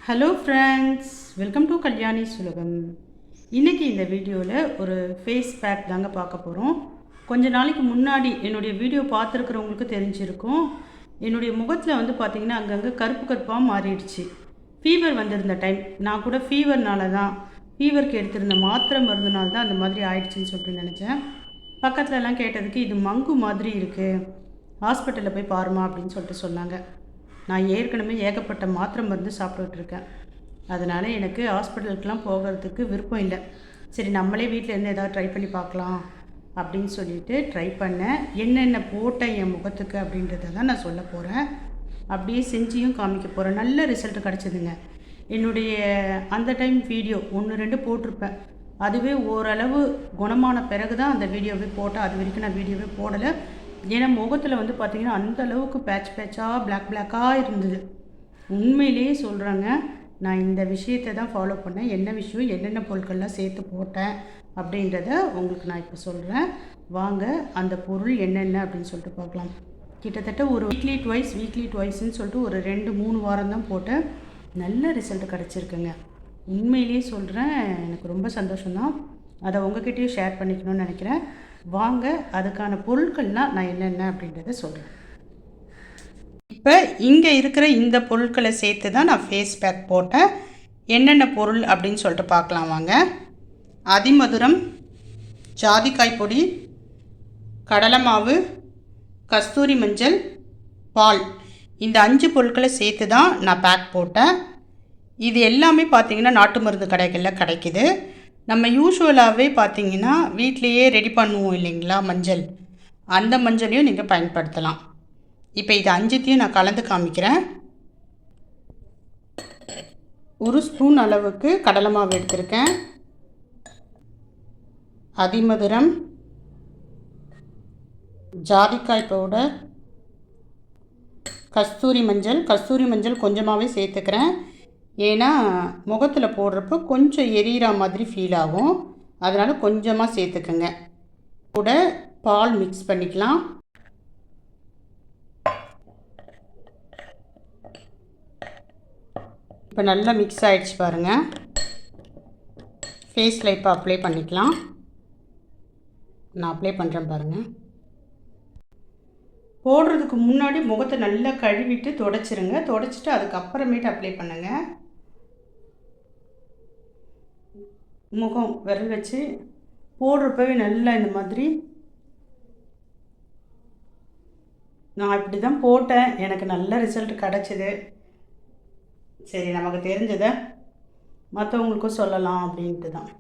Hello friends, welcome to Kalyani சுலகம். இன்றைக்கி இந்த வீடியோவில் ஒரு ஃபேஸ் பேக் தாங்க பார்க்க போகிறோம். கொஞ்ச நாளைக்கு முன்னாடி என்னுடைய வீடியோ பார்த்துருக்குறவங்களுக்கு தெரிஞ்சிருக்கும். என்னுடைய முகத்தில் வந்து பார்த்திங்கன்னா அங்கங்கே கருப்பு கருப்பாக மாறிடுச்சு. ஃபீவர் வந்திருந்த டைம், நான் கூட ஃபீவருக்கு எடுத்திருந்த மாத்திரை மருந்துனால தான் அந்த மாதிரி ஆயிடுச்சுன்னு சொல்லிட்டு நினச்சேன். பக்கத்துலலாம் கேட்டதுக்கு இது மங்கு மாதிரி இருக்குது, ஹாஸ்பிட்டலில் போய் பாருமா அப்படின்னு சொல்லிட்டு சொன்னாங்க. நான் ஏற்கனவே ஏகப்பட்ட மாத்திரை மருந்து சாப்பிட்டுட்ருக்கேன். அதனால் எனக்கு ஹாஸ்பிட்டலுக்கெலாம் போகிறதுக்கு விருப்பம் இல்லை. சரி, நம்மளே வீட்டிலேருந்து ஏதாவது ட்ரை பண்ணி பார்க்கலாம் அப்படின்னு சொல்லிட்டு ட்ரை பண்ணேன். என்னென்ன போட்டேன் என் முகத்துக்கு அப்படின்றத தான் நான் சொல்ல போகிறேன். அப்படியே செஞ்சியும் காமிக்க போகிறேன். நல்ல ரிசல்ட் கிடச்சிதுங்க. என்னுடைய அந்த டைம் வீடியோ 1-2 போட்டிருப்பேன். அதுவே ஓரளவு குணமான பிறகு தான் அந்த வீடியோவே போட்டேன். அது வரைக்கும் நான் வீடியோவே போடலை. ஏன்னா முகத்தில் வந்து பார்த்திங்கன்னா அந்தளவுக்கு பேட்சாக பிளாக்காக இருந்தது. உண்மையிலேயே சொல்கிறேங்க, நான் இந்த விஷயத்தை தான் ஃபாலோ பண்ணேன். என்ன விஷயம், என்னென்ன பொருட்கள்லாம் சேர்த்து போட்டேன் அப்படின்றத உங்களுக்கு நான் இப்போ சொல்கிறேன். வாங்க அந்த பொருள் என்னென்ன அப்படின்னு சொல்லிட்டு பார்க்கலாம். கிட்டத்தட்ட ஒரு வீக்லி ட்வைஸ்ன்னு சொல்லிட்டு ஒரு 2-3 வாரம் தான் போட்டேன். நல்ல ரிசல்ட் கிடச்சிருக்குங்க. உண்மையிலேயே சொல்கிறேன், எனக்கு ரொம்ப சந்தோஷம்தான். அதை உங்ககிட்டயும் ஷேர் பண்ணிக்கணும்னு நினைக்கிறேன். வாங்க அதுக்கான பொருட்கள்லாம் நான் என்னென்ன அப்படின்றத சொல்கிறேன். இப்போ இங்கே இருக்கிற இந்த பொருட்களை சேர்த்து தான் நான் ஃபேஸ் பேக் போட்டேன். என்னென்ன பொருள் அப்படின்னு சொல்லிட்டு பார்க்கலாம் வாங்க. அதிமதுரம், ஜாதிக்காய் பொடி, கடலை மாவு, கஸ்தூரி மஞ்சள், பால், இந்த 5 பொருட்களை சேர்த்து தான் நான் பேக் போட்டேன். இது எல்லாமே பார்த்திங்கன்னா நாட்டு மருந்து கடைகளில் கிடைக்கிது. நம்ம யூஸ்வலாகவே பார்த்திங்கன்னா வீட்லேயே ரெடி பண்ணுவோம் இல்லைங்களா மஞ்சள், அந்த மஞ்சளையும் நீங்கள் பயன்படுத்தலாம். இப்போ இது 5த்தையும் நான் கலந்து காமிக்கிறேன். 1 ஸ்பூன் அளவுக்கு கடலை மாவு எடுத்திருக்கேன். அதிமதுரம், ஜாதிக்காய் பவுடர், கஸ்தூரி மஞ்சள் கொஞ்சமாகவே சேர்த்துக்கிறேன். ஏன்னா முகத்தில் போடுறப்போ கொஞ்சம் எரியிற மாதிரி ஃபீல் ஆகும். அதனால் கொஞ்சமாக சேர்த்துக்கங்க. கூட பால் மிக்ஸ் பண்ணிக்கலாம். இப்போ நல்லா மிக்ஸ் ஆகிடுச்சு பாருங்கள். ஃபேஸில் இப்போ அப்ளை பண்ணிக்கலாம். நான் அப்ளை பண்ணுறேன் பாருங்கள். போடுறதுக்கு முன்னாடி முகத்தை நல்லா கழுவிட்டு தொடச்சிருங்க. தொடச்சிட்டு அதுக்கப்புறமேட்டு அப்ளை பண்ணுங்கள். முகம் விரல் வச்சு போடுறப்பவே நல்லா இந்த மாதிரி நான் இப்படி தான் போட்டேன். எனக்கு நல்ல ரிசல்ட் கிடச்சிது. சரி, நமக்கு தெரிஞ்சதை மற்றவங்களுக்கும் சொல்லலாம் அப்படின்ட்டு தான்.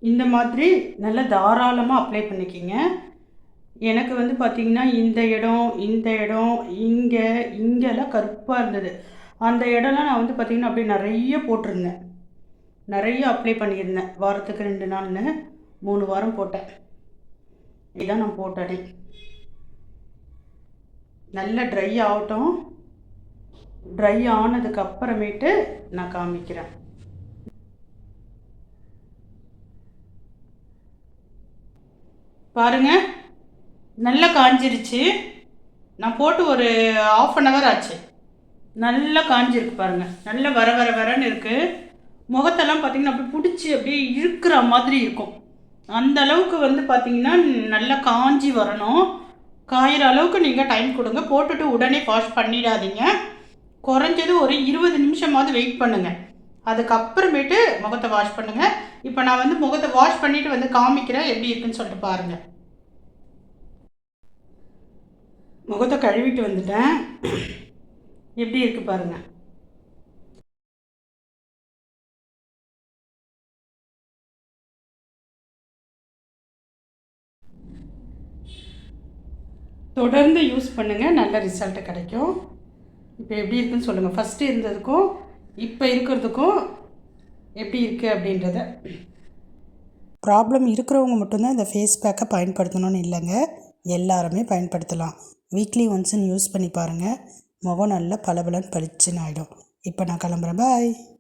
இந்த மாதிரி நல்லா தாராளமாக அப்ளை பண்ணிக்கிங்க. எனக்கு வந்து பார்த்திங்கன்னா இந்த இடம் இங்கெல்லாம் கருப்பாக இருந்தது. அந்த இடம்லாம் நான் வந்து பார்த்திங்கன்னா அப்படியே நிறைய போட்டிருந்தேன். நிறைய அப்ளை பண்ணியிருந்தேன். வாரத்துக்கு 2 நாள்னு 3 வாரம் போட்டேன். இதுதான் நான் போட்டேனே. நல்லா ட்ரை ஆகட்டும். ட்ரை ஆனதுக்கு அப்புறமேட்டு நான் காமிக்கிறேன். பாருங்கள், நல்லா காஞ்சிருச்சு. நான் போட்டு ஒரு 1/2 hour ஆச்சு. நல்லா காஞ்சிருக்கு பாருங்கள். நல்லா வரன்னு இருக்குது. முகத்தெல்லாம் பார்த்திங்கன்னா அப்படி பிடிச்சி அப்படியே இழுக்கிற மாதிரி இருக்கும். அந்த அளவுக்கு வந்து பார்த்திங்கன்னா நல்லா காஞ்சி வரணும். காயிற அளவுக்கு நீங்கள் டைம் கொடுங்க. போட்டுட்டு உடனே வாஷ் பண்ணிடாதீங்க. குறைஞ்சது ஒரு 20 நிமிஷமாவது வெயிட் பண்ணுங்கள். அதுக்கப்புறமேட்டு முகத்தை வாஷ் பண்ணுங்கள். இப்போ நான் வந்து முகத்தை வாஷ் பண்ணிவிட்டு வந்து காமிக்கிறேன் எப்படி இருக்குன்னு சொல்லிட்டு பாருங்கள். முகத்தை கழுவிட்டு வந்துட்டேன். எப்படி இருக்குது பாருங்கள். தொடர்ந்து யூஸ் பண்ணுங்கள், நல்ல ரிசல்ட்டு கிடைக்கும். இப்போ எப்படி இருக்குன்னு சொல்லுங்கள். ஃபஸ்ட்டு இருந்ததுக்கும் இப்போ இருக்கிறதுக்கும் எப்படி இருக்குது அப்படின்றத. ப்ராப்ளம் இருக்கிறவங்க மட்டும்தான் இந்த ஃபேஸ் பேக்கை பயன்படுத்தணும்னு இல்லைங்க, எல்லாருமே பயன்படுத்தலாம். வீக்லி ஒன்ஸ்ன்னு யூஸ் பண்ணி பாருங்கள். முகம் நல்லா பளபளன்னு பளிச்சுன்னு ஆகிடும். இப்போ நான் கிளம்புறேன். பாய்.